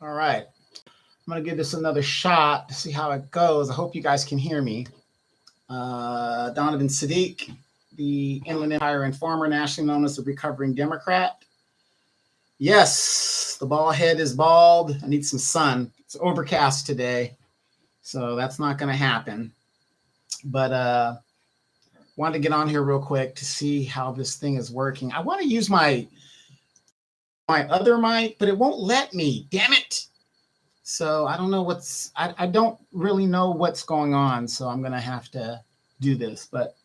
All right. I'm going to give this another shot to see how it goes. I hope you guys can hear me. Donovan Saadiq, the Inland Empire Informer, nationally known as the Recovering Democrat. Yes, the bald head is bald. I need some sun. It's overcast today, so that's not going to happen. But wanted to get on here real quick to see how this thing is working. I want to use my other mic, but it won't let me. Damn it! So I don't know I don't really know what's going on. So I'm gonna have to do this. But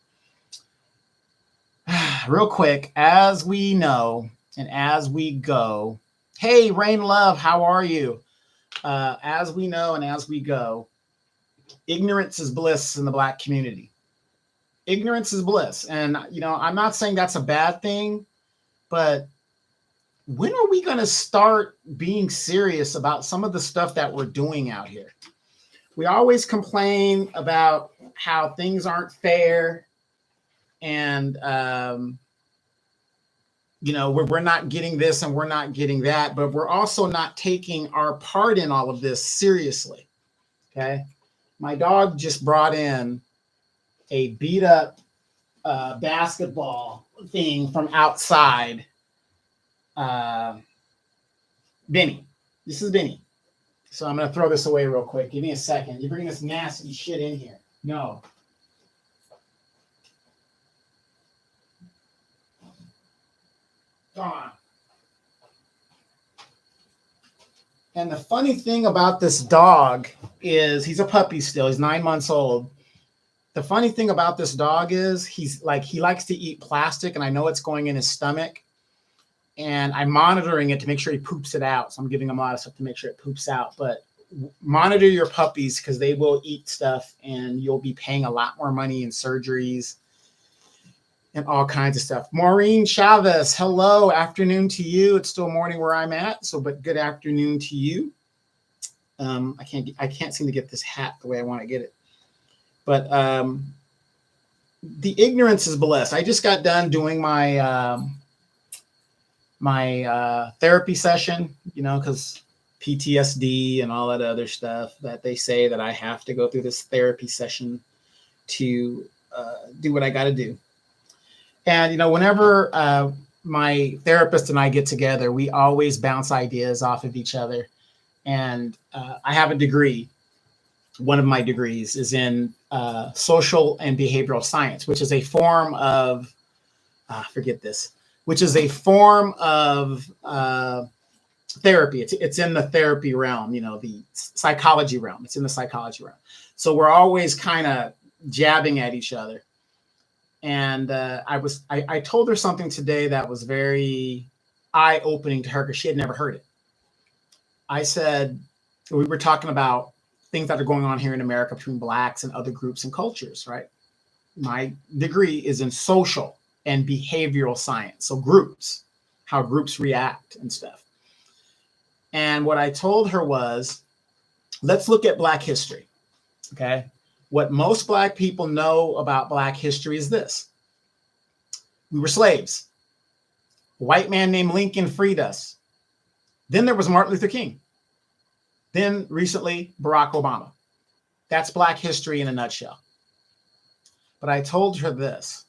real quick, as we know and as we go, hey, Rain Love, how are you? As we know and as we go, ignorance is bliss in the Black community. Ignorance is bliss. And, I'm not saying that's a bad thing, but when are we going to start being serious about some of the stuff that we're doing out here? We always complain about how things aren't fair and, we're not getting this and we're not getting that, but we're also not taking our part in all of this seriously. Okay. My dog just brought in a beat up basketball thing from outside. Benny. This is Benny. So I'm going to throw this away real quick. Give me a second. You bring this nasty shit in here. No. Gone. And the funny thing about this dog is he's a puppy still. He's 9 months old. The funny thing about this dog is he likes to eat plastic, and I know it's going in his stomach. And I'm monitoring it to make sure he poops it out. So I'm giving him a lot of stuff to make sure it poops out. But monitor your puppies because they will eat stuff and you'll be paying a lot more money in surgeries and all kinds of stuff. Maureen Chavez, hello, afternoon to you. It's still morning where I'm at, but good afternoon to you. I can't seem to get this hat the way I want to get it. But the ignorance is bliss. I just got done doing my therapy session, because PTSD and all that other stuff that they say that I have to go through this therapy session to do what I got to do. And, whenever my therapist and I get together, we always bounce ideas off of each other. And I have a degree. One of my degrees is in social and behavioral science, which is a form of, which is a form of therapy. It's in the therapy realm, the psychology realm. It's in the psychology realm. So we're always kind of jabbing at each other. And I told her something today that was very eye-opening to her because she had never heard it. I said, we were talking about things that are going on here in America between Blacks and other groups and cultures, right? My degree is in social and behavioral science. So groups, how groups react and stuff. And what I told her was, let's look at Black history, okay? What most Black people know about Black history is this. We were slaves. A white man named Lincoln freed us. Then there was Martin Luther King. Then recently, Barack Obama. That's Black history in a nutshell. But I told her this.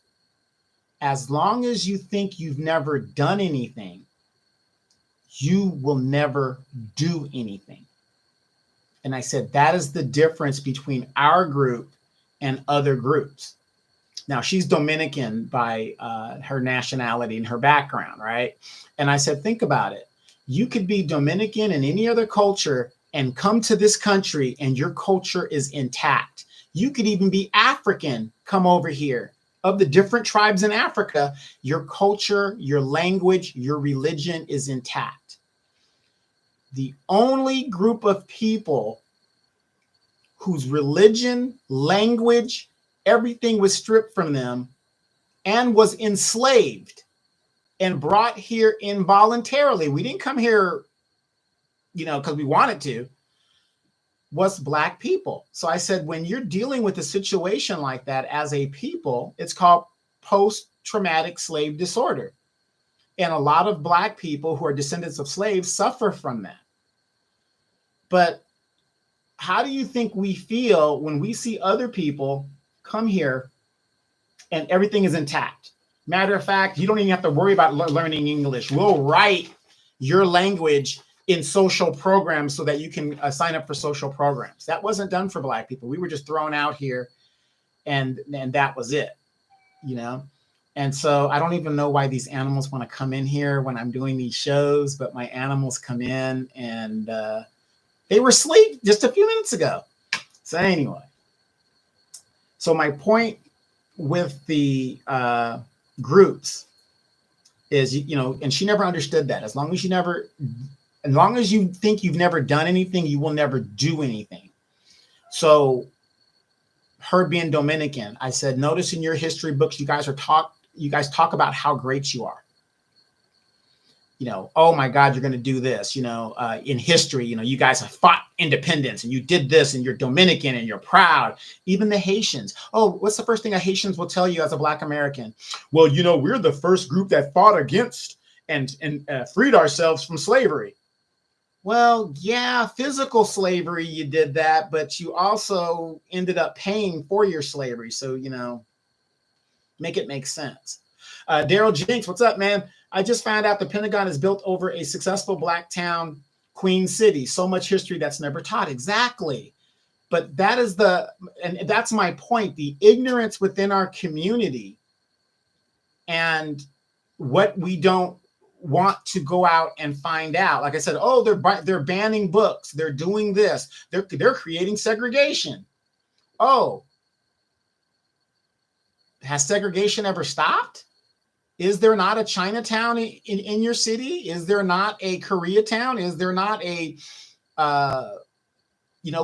As long as you think you've never done anything, you will never do anything. And I said, that is the difference between our group and other groups. Now, she's Dominican by her nationality and her background, right? And I said, think about it. You could be Dominican in any other culture and come to this country and your culture is intact. You could even be African, come over here. Of the different tribes in Africa, your culture, your language, your religion is intact. The only group of people whose religion, language, everything was stripped from them and was enslaved and brought here involuntarily. We didn't come here, because we wanted to, was Black people. So I said, when you're dealing with a situation like that as a people, it's called post-traumatic slave disorder. And a lot of Black people who are descendants of slaves suffer from that. But how do you think we feel when we see other people come here and everything is intact? Matter of fact, you don't even have to worry about learning English. We'll write your language in social programs so that you can sign up for social programs. That wasn't done for Black people. We were just thrown out here, and that was it, you know? And so I don't even know why these animals want to come in here when I'm doing these shows, but my animals come in, and they were asleep just a few minutes ago. So anyway, so my point with the groups is, you know, and she never understood that. As long as you think you've never done anything, you will never do anything. So her being Dominican, I said, notice in your history books, you guys talk about how great you are. You know, oh my God, you're going to do this. You know, in history, you know, you guys have fought independence and you did this and you're Dominican and you're proud. Even the Haitians. Oh, what's the first thing a Haitians will tell you as a Black American? Well, you know, we're the first group that fought against and freed ourselves from slavery. Well, yeah, physical slavery, you did that, but you also ended up paying for your slavery. So, you know, make it make sense. Daryl Jinks, what's up, man? I just found out the Pentagon is built over a successful Black town, Queen City. So much history that's never taught. Exactly. But that is and that's my point, the ignorance within our community and what we don't want to go out and find out. Like I said, oh, they're banning books. They're doing this. They're creating segregation. Oh, has segregation ever stopped? Is there not a Chinatown in your city? Is there not a Koreatown? Is there not a,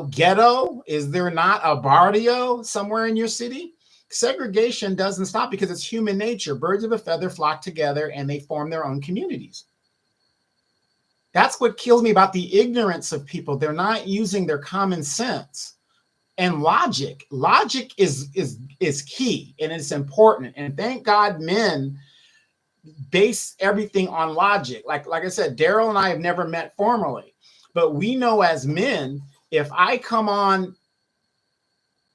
ghetto? Is there not a barrio somewhere in your city? Segregation doesn't stop because it's human nature. Birds of a feather flock together and they form their own communities. That's what kills me about the ignorance of people. They're not using their common sense and logic. Logic is key and it's important. And thank God men base everything on logic. Like I said, Daryl and I have never met formally, but we know as men, if I come on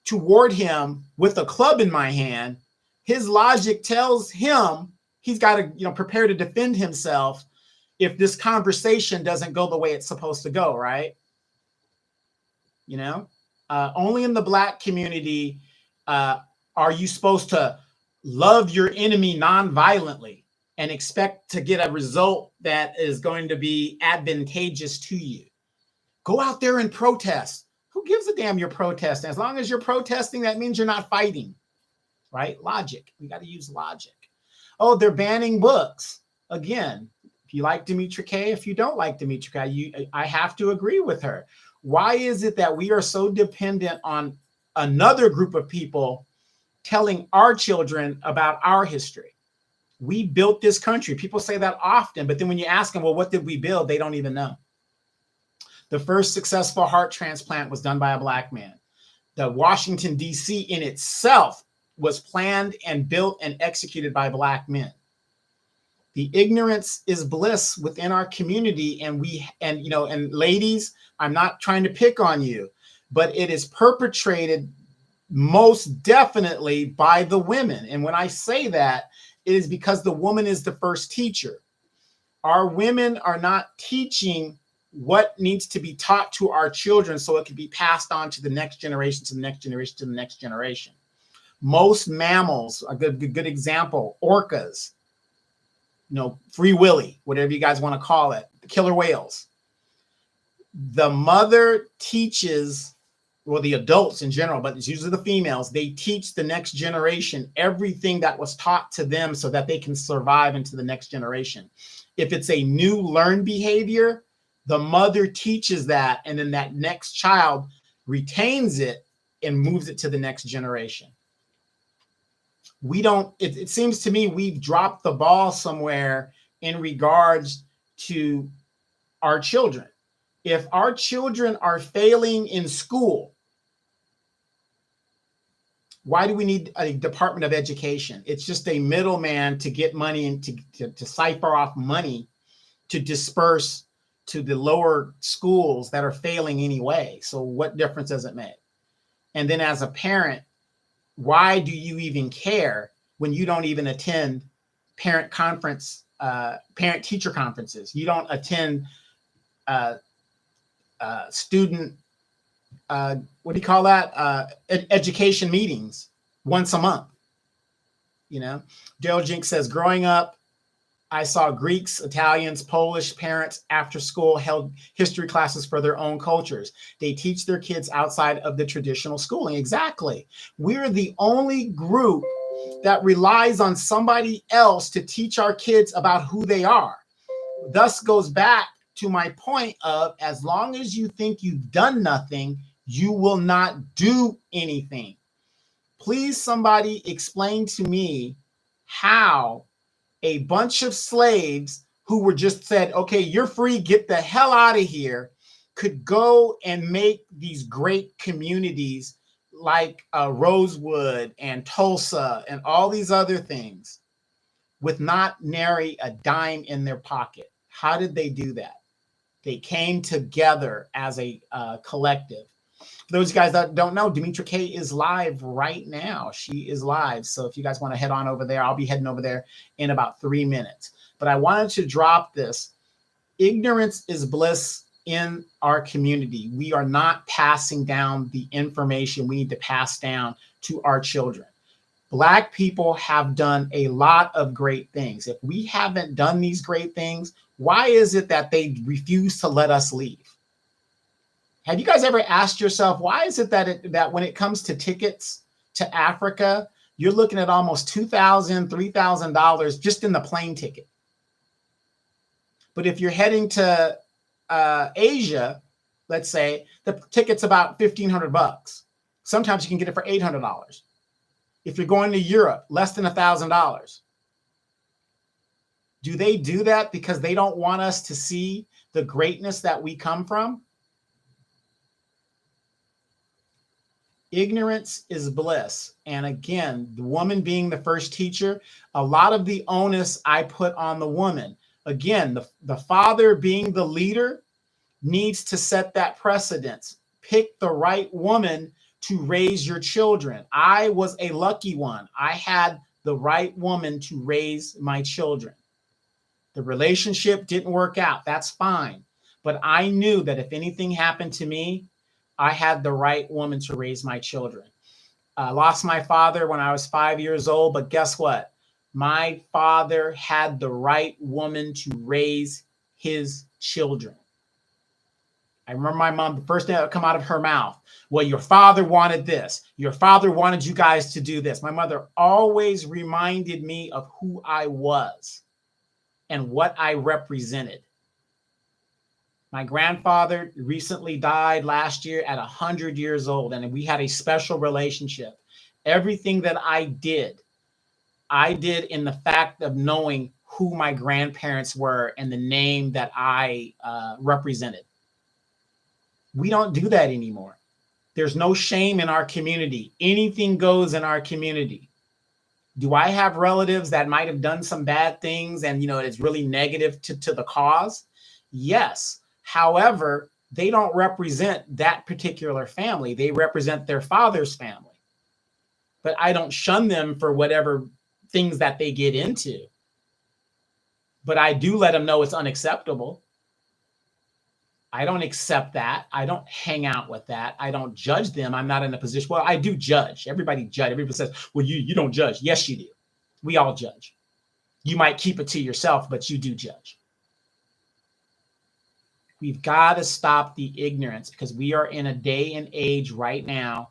toward him with a club in my hand, his logic tells him he's got to, prepare to defend himself if this conversation doesn't go the way it's supposed to go, right? Only in the Black community are you supposed to love your enemy non-violently and expect to get a result that is going to be advantageous to you. Go out there and protest. Who gives a damn you're protesting? As long as you're protesting, that means you're not fighting, right? Logic. We got to use logic. Oh, they're banning books. Again, if you like Demetra K, if you don't like Demetra K, I have to agree with her. Why is it that we are so dependent on another group of people telling our children about our history? We built this country. People say that often, but then when you ask them, well, what did we build? They don't even know. The first successful heart transplant was done by a Black man. The Washington, D.C. in itself was planned and built and executed by Black men. The ignorance is bliss within our community. And ladies, I'm not trying to pick on you, but it is perpetrated most definitely by the women. And when I say that, it is because the woman is the first teacher. Our women are not teaching what needs to be taught to our children so it can be passed on to the next generation, to the next generation, to the next generation. Most mammals, a good example, orcas, Free Willy, whatever you guys want to call it, the killer whales. The mother teaches, well, the adults in general, but it's usually the females, they teach the next generation everything that was taught to them so that they can survive into the next generation. If it's a new learned behavior, the mother teaches that, and then that next child retains it and moves it to the next generation. It seems to me we've dropped the ball somewhere in regards to our children. If our children are failing in school, why do we need a Department of Education? It's just a middleman to get money and to cipher off money to disperse to the lower schools that are failing anyway. So what difference does it make? And then as a parent, why do you even care when you don't even attend parent teacher conferences? You don't attend student, what do you call that? Education meetings once a month. You know, Dale Jinks says, growing up, I saw Greeks, Italians, Polish parents after school held history classes for their own cultures. They teach their kids outside of the traditional schooling. Exactly. We're the only group that relies on somebody else to teach our kids about who they are. Thus goes back to my point of, as long as you think you've done nothing, you will not do anything. Please, somebody explain to me how a bunch of slaves who were just said, okay, you're free, get the hell out of here, could go and make these great communities like Rosewood and Tulsa and all these other things with not nary a dime in their pocket. How did they do that? They came together as a collective. For those guys that don't know, Demetra K is live right now. She is live. So if you guys want to head on over there, I'll be heading over there in about 3 minutes. But I wanted to drop this. Ignorance is bliss in our community. We are not passing down the information we need to pass down to our children. Black people have done a lot of great things. If we haven't done these great things, why is it that they refuse to let us leave? Have you guys ever asked yourself, why is it that when it comes to tickets to Africa, you're looking at almost $2,000, $3,000 just in the plane ticket? But if you're heading to Asia, let's say, the ticket's about $1,500. Sometimes you can get it for $800. If you're going to Europe, less than $1,000. Do they do that because they don't want us to see the greatness that we come from? Ignorance is bliss. And again, the woman being the first teacher, a lot of the onus I put on the woman. Again, the father being the leader needs to set that precedence. Pick the right woman to raise your children. I was a lucky one. I had the right woman to raise my children. The relationship didn't work out. That's fine. But I knew that if anything happened to me, I had the right woman to raise my children. I lost my father when I was 5 years old, but guess what? My father had the right woman to raise his children. I remember my mom, the first thing that would come out of her mouth, well, your father wanted this. Your father wanted you guys to do this. My mother always reminded me of who I was and what I represented. My grandfather recently died last year at 100 years old, and we had a special relationship. Everything that I did in the fact of knowing who my grandparents were and the name that I represented. We don't do that anymore. There's no shame in our community. Anything goes in our community. Do I have relatives that might have done some bad things and, it's really negative to the cause? Yes. However, they don't represent that particular family. They represent their father's family. But I don't shun them for whatever things that they get into. But I do let them know it's unacceptable. I don't accept that. I don't hang out with that. I don't judge them. I'm not in a position. Well, I do judge. Everybody judge. Everybody says, well, you don't judge. Yes, you do. We all judge. You might keep it to yourself, but you do judge. We've got to stop the ignorance because we are in a day and age right now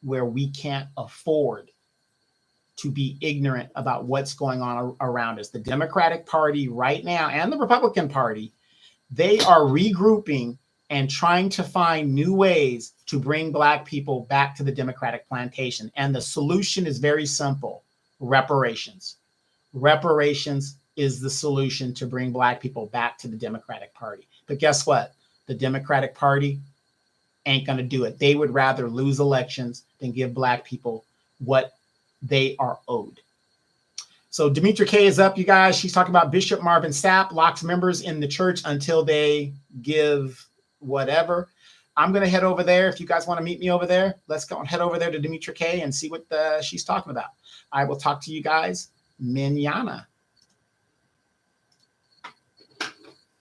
where we can't afford to be ignorant about what's going on around us. The Democratic Party right now and the Republican Party, they are regrouping and trying to find new ways to bring Black people back to the Democratic plantation. And the solution is very simple: reparations. Reparations is the solution to bring Black people back to the Democratic Party. But guess what? The Democratic Party ain't going to do it. They would rather lose elections than give Black people what they are owed. So Demetra K is up, you guys. She's talking about Bishop Marvin Sapp locks members in the church until they give whatever. I'm going to head over there. If you guys want to meet me over there, let's go and head over there to Demetra K and see what she's talking about. I will talk to you guys mañana.